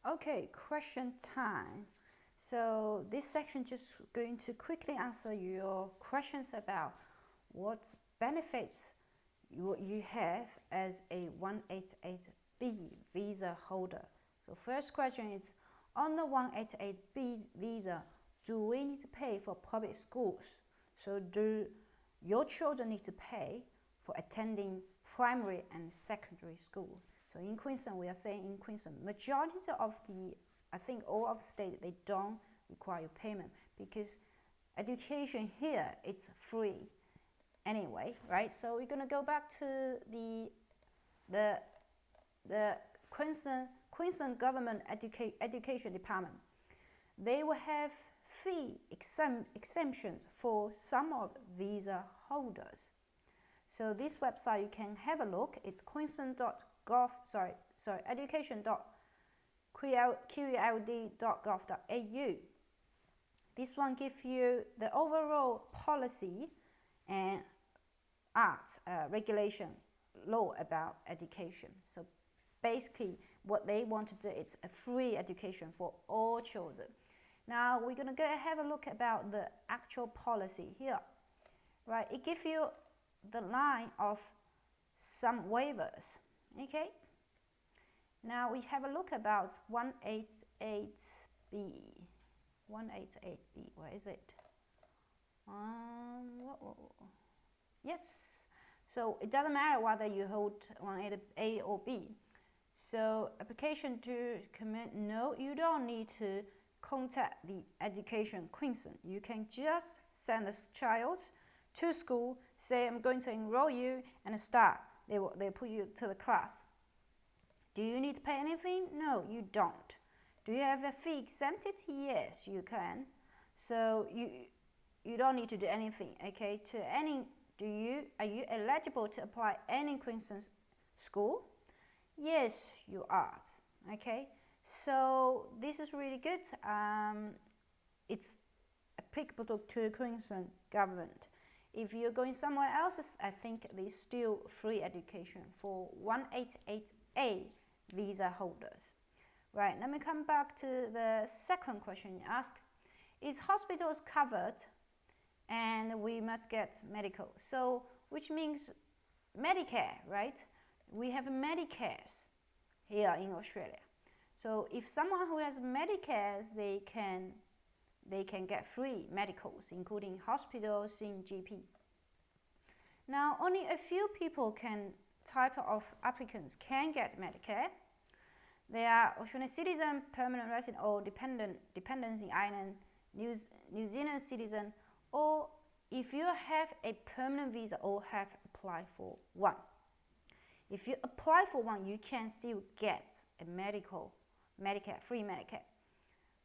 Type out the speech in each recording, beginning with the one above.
Okay, question time. So this section just going to quickly answer your questions about what benefits you have as a 188B visa holder. So first question is, on the 188B visa, do we need to pay for public schools? So do your children need to pay for attending primary and secondary school? So in Queensland, we are saying in Queensland, majority of I think all of the state, they don't require payment because education here, it's free anyway, right? So we're gonna go back to the Queensland government education department. They will have fee exemptions for some of visa holders. So this website you can have a look. It's education.qld.gov.au. This one gives you the overall policy and regulation law about education. So basically what they want to do is a free education for all children. Now we're going to go have a look about the actual policy here, right? It gives you the line of some waivers, okay? Now we have a look about 188B. 188B, where is it? Yes, so it doesn't matter whether you hold 188A or B. So application to commit, no, you don't need to contact the Education Queensland. You can just send the child to school, say I'm going to enroll you and start. They put you to the class. Do you need to pay anything? No, you don't. Do you have a fee exempted? Yes, you can. So you don't need to do anything, okay? Are you eligible to apply any Queensland school? Yes, you are, okay? So this is really good. It's applicable to Queensland government. If you're going somewhere else, I think there's still free education for 188A visa holders. Right, let me come back to the second question you asked. Is hospitals covered and we must get medical? So, which means Medicare, right? We have Medicares here in Australia. So if someone who has Medicares, they can get free medicals, including hospitals in GP. Now, only a few type of applicants can get Medicare. They are Australian citizen, permanent resident, or dependency island, New Zealand citizen, or if you have a permanent visa or have applied for one. If you apply for one, you can still get a Medicare, free Medicare.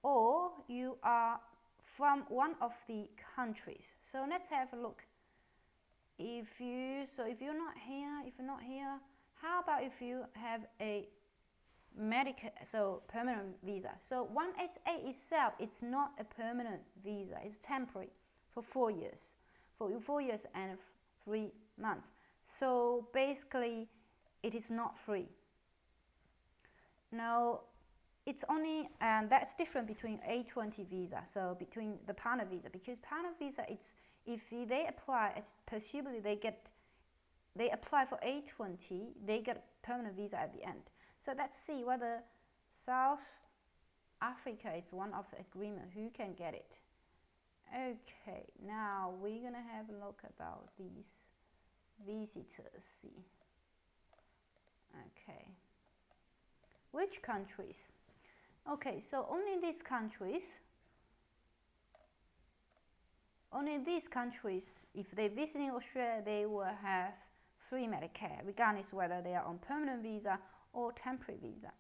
Or you are from one of the countries. So let's have a look. If you're not here, how about if you have a Medicare, so permanent visa? So 188 itself, it's not a permanent visa, it's temporary for 4 years, for 4 years and 3 months. So basically, it is not free. Now, it's only, and that's different between A20 visa, so between the partner visa, because partner visa, it's if they apply, it's presumably they apply for A20, they get permanent visa at the end. So let's see whether South Africa is one of the agreement, who can get it. Okay, now we're gonna have a look about these visitors, see. Okay, which countries? Okay, so only these countries, if they visit Australia, they will have free Medicare, regardless whether they are on permanent visa or temporary visa.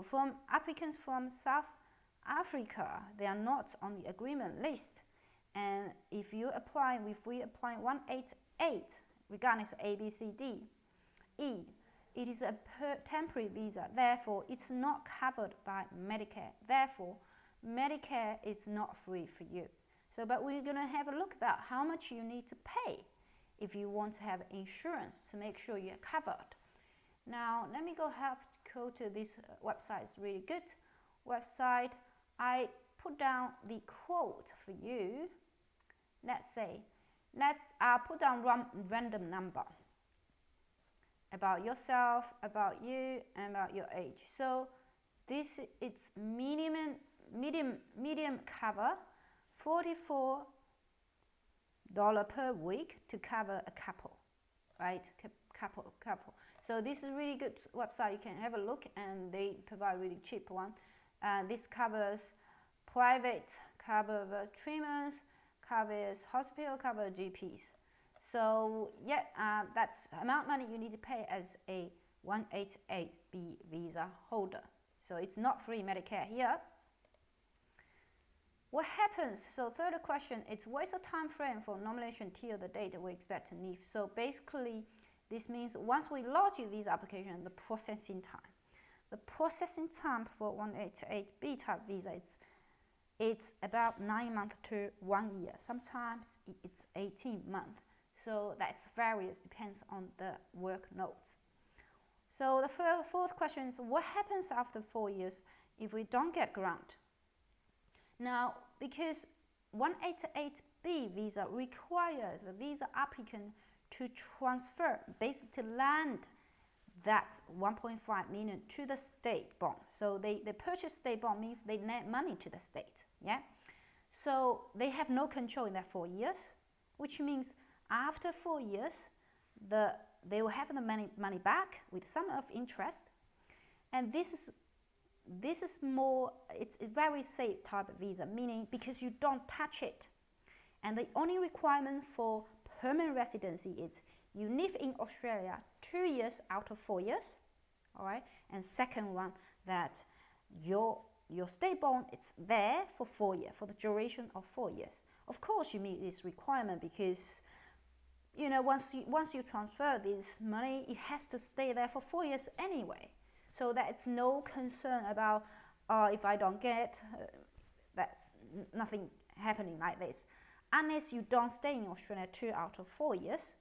From applicants from South Africa, they are not on the agreement list. And if we apply 188, regardless of A, B, C, D, E, it is a temporary visa, therefore it's not covered by Medicare. Therefore, Medicare is not free for you. So, but we're going to have a look about how much you need to pay if you want to have insurance to make sure you're covered. Now, let me go to this website, it's really good. website. I put down the quote for you. Let's say, I'll put down random number about yourself, about you, and about your age. So this it's medium cover, $44 per week to cover a couple, right? Couple. So this is a really good website. You can have a look, and they provide really cheap one. This covers private, cover treatments, covers hospital, cover GPs. So yeah, that's amount of money you need to pay as a 188B visa holder. So it's not free Medicare here. What happens? So third question, it's what's the time frame for nomination till the date we expect to leave. So basically, this means once we lodge your visa application, the processing time. The processing time for 188B type visa, it's about 9 months to 1 year. Sometimes it's 18 months. So that's various, depends on the work notes. So the fourth question is, what happens after 4 years if we don't get grant? Now, because 188B visa requires the visa applicant to transfer, basically land that 1.5 million to the state bond. So they purchase state bond means they lend money to the state, yeah? So they have no control in that 4 years, which means after 4 years, they will have the money back with some of interest. And this is more, it's a very safe type of visa, meaning because you don't touch it. And the only requirement for permanent residency is you live in Australia 2 years out of 4 years, all right? And second one, that your state bond, it's there for 4 years, for the duration of 4 years. Of course, you meet this requirement because, you know, once you transfer this money, it has to stay there for 4 years anyway. So that's no concern about if I don't get, that's nothing happening like this. Unless you don't stay in Australia 2 out of 4 years,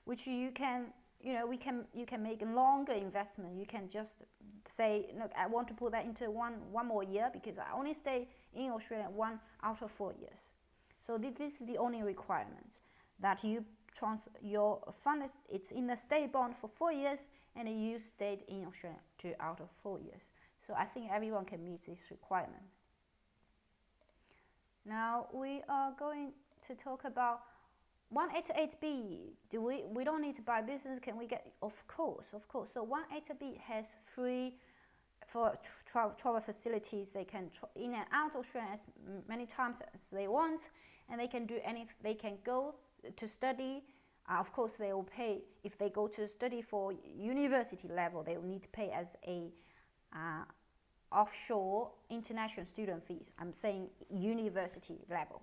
which you can, you know, you can make a longer investment. You can just say, look, I want to put that into one more year because I only stay in Australia 1 out of 4 years. So this is the only requirement, that your fund it's in the state bond for 4 years, and you stayed in Australia 2 out of 4 years. So I think everyone can meet this requirement. Now we are going to talk about 188B. We don't need to buy business. Can we get? Of course. So 188B has free for travel facilities. They can in and out of Australia as many times as they want, and they can do anything. They can go to study. Of course, they will pay if they go to study for university level. They will need to pay as a offshore international student fees. I'm saying university level.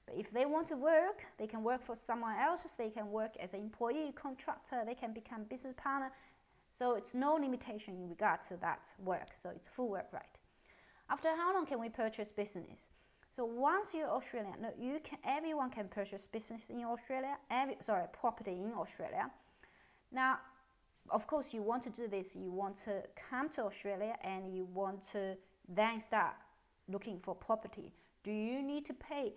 But if they want to work, they can work for someone else. They can work as an employee, contractor. They can become business partner. So it's no limitation in regard to that work. So it's full work right. After how long can we purchase business? So once you're Australian, everyone can purchase business in Australia. Property in Australia. Now, of course, you want to do this. You want to come to Australia and you want to then start looking for property. Do you need to pay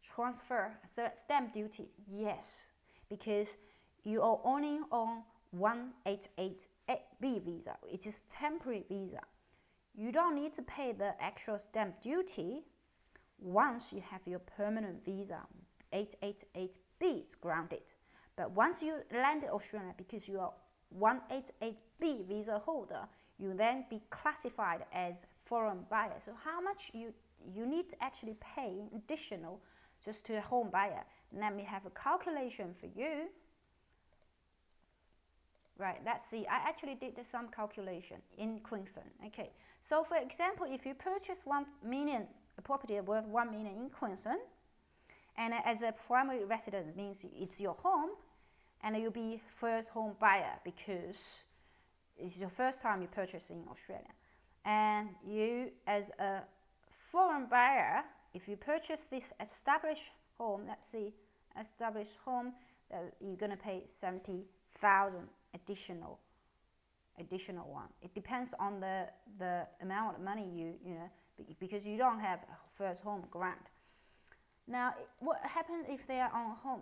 transfer stamp duty? Yes, because you are only on 188B visa. It is temporary visa. You don't need to pay the actual stamp duty once you have your permanent visa 888B is granted. But once you land in Australia, because you are 188B visa holder, you then be classified as foreign buyer. So how much you need to actually pay additional just to a home buyer? Let me have a calculation for you. Right, let's see. I actually did some calculation in Queensland. Okay, so for example, if you purchase 1 million, a property worth 1 million in Queensland, and as a primary residence means it's your home, and you'll be first home buyer because it's your first time you purchase in Australia. And you as a foreign buyer, if you purchase this established home, let's see, established home, you're going to pay 70,000 additional additional one. It depends on the amount of money you know, because you don't have a first home grant. Now, what happens if they are on home?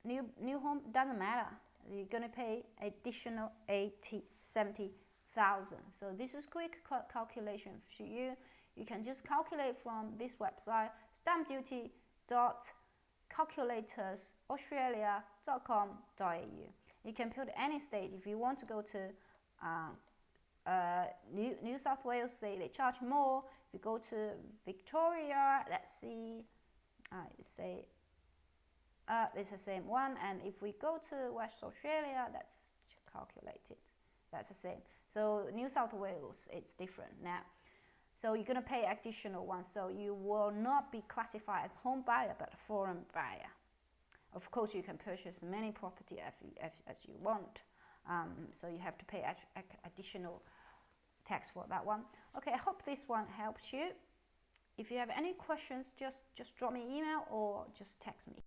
New home, doesn't matter. You're gonna pay additional 70,000. So this is quick calculation for you. You can just calculate from this website, stampduty.calculatorsaustralia.com.au. You can put any state. If you want to go to New South Wales state, they charge more. If you go to Victoria, let's see, say it's the same one. And if we go to West Australia, that's calculated, that's the same. So New South Wales, it's different now. So you're going to pay additional one. So you will not be classified as home buyer, but a foreign buyer. Of course, you can purchase many property as you want. So you have to pay additional tax for that one. Okay, I hope this one helps you. If you have any questions, just drop me an email or just text me.